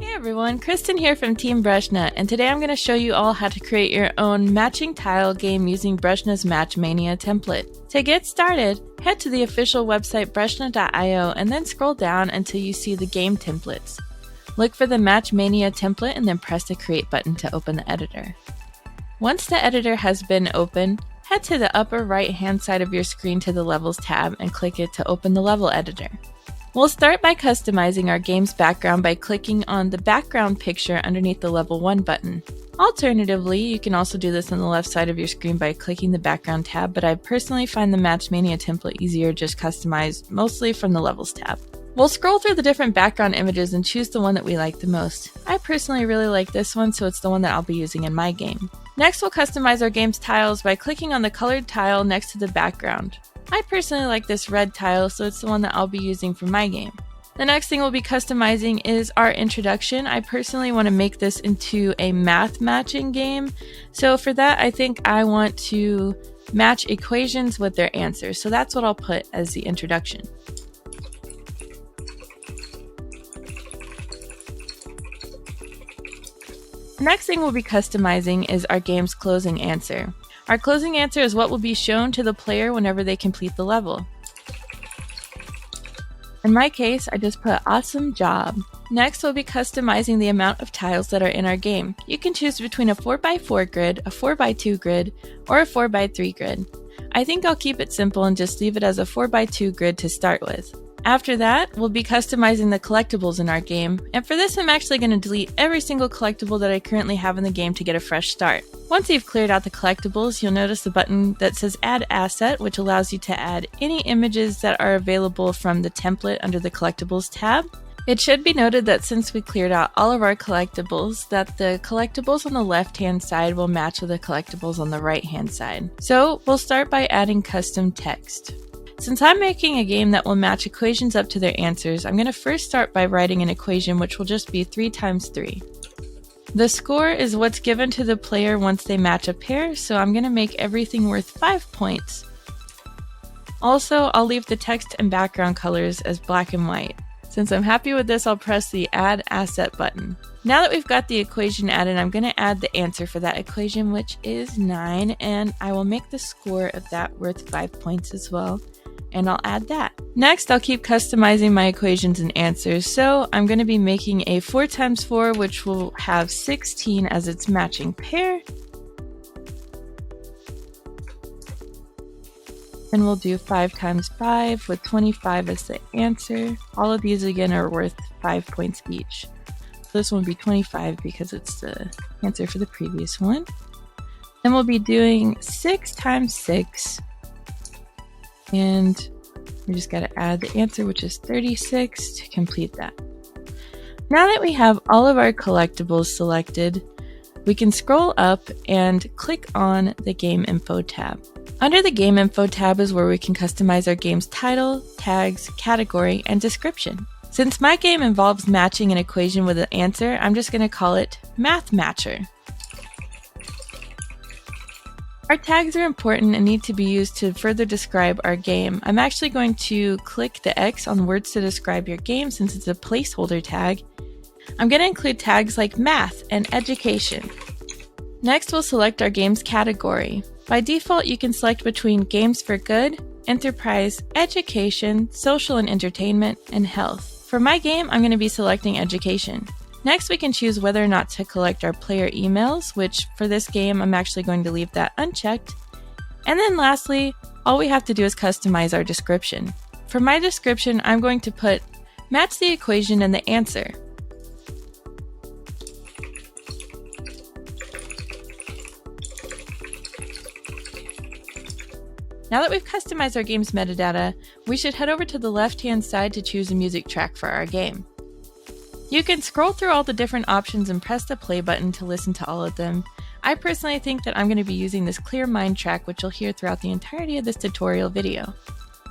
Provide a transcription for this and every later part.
Hey everyone, Kristen here from Team Breshna, and today I'm going to show you all how to create your own matching tile game using Breshna's Match Mania template. To get started, head to the official website breshna.io and then scroll down until you see the game templates. Look for the Match Mania template and then press the Create button to open the editor. Once the editor has been opened, head to the upper right hand side of your screen to the Levels tab and click it to open the level editor. We'll start by customizing our game's background by clicking on the background picture underneath the Level 1 button. Alternatively, you can also do this on the left side of your screen by clicking the background tab, but I personally find the Match Mania template easier just customized mostly from the Levels tab. We'll scroll through the different background images and choose the one that we like the most. I personally really like this one, so it's the one that I'll be using in my game. Next, we'll customize our game's tiles by clicking on the colored tile next to the background. I personally like this red tile, so it's the one that I'll be using for my game. The next thing we'll be customizing is our introduction. I personally want to make this into a math matching game. So for that, I think I want to match equations with their answers. So that's what I'll put as the introduction. The next thing we'll be customizing is our game's closing answer. Our closing answer is what will be shown to the player whenever they complete the level. In my case, I just put awesome job. Next, we'll be customizing the amount of tiles that are in our game. You can choose between a 4x4 grid, a 4x2 grid, or a 4x3 grid. I think I'll keep it simple and just leave it as a 4x2 grid to start with. After that, we'll be customizing the collectibles in our game, and for this I'm actually going to delete every single collectible that I currently have in the game to get a fresh start. Once you've cleared out the collectibles, you'll notice the button that says Add Asset, which allows you to add any images that are available from the template under the Collectibles tab. It should be noted that since we cleared out all of our collectibles, that the collectibles on the left-hand side will match with the collectibles on the right-hand side. So we'll start by adding custom text. Since I'm making a game that will match equations up to their answers, I'm going to first start by writing an equation which will just be 3 times 3. The score is what's given to the player once they match a pair, so I'm going to make everything worth 5 points. Also, I'll leave the text and background colors as black and white. Since I'm happy with this, I'll press the Add Asset button. Now that we've got the equation added, I'm going to add the answer for that equation, which is 9, and I will make the score of that worth 5 points as well. And I'll add that. Next, I'll keep customizing my equations and answers, so I'm going to be making a 4 times 4, which will have 16 as its matching pair. Then we'll do 5 times 5 with 25 as the answer. All of these again are worth 5 points each. So this one will be 25 because it's the answer for the previous one. Then we'll be doing 6 times 6. And we just got to add the answer, which is 36, to complete that. Now that we have all of our collectibles selected, we can scroll up and click on the Game Info tab. Under the Game Info tab is where we can customize our game's title, tags, category, and description. Since my game involves matching an equation with an answer, I'm just going to call it Math Matcher. Our tags are important and need to be used to further describe our game. I'm actually going to click the X on words to describe your game since it's a placeholder tag. I'm going to include tags like math and education. Next, we'll select our game's category. By default, you can select between games for good, enterprise, education, social and entertainment, and health. For my game, I'm going to be selecting education. Next, we can choose whether or not to collect our player emails, which for this game, I'm actually going to leave that unchecked. And then lastly, all we have to do is customize our description. For my description, I'm going to put match the equation and the answer. Now that we've customized our game's metadata, we should head over to the left-hand side to choose a music track for our game. You can scroll through all the different options and press the play button to listen to all of them. I personally think that I'm going to be using this Clear Mind track, which you'll hear throughout the entirety of this tutorial video.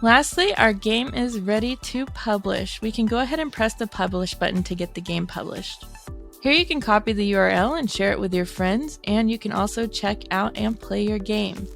Lastly, our game is ready to publish. We can go ahead and press the Publish button to get the game published. Here you can copy the URL and share it with your friends, and you can also check out and play your game.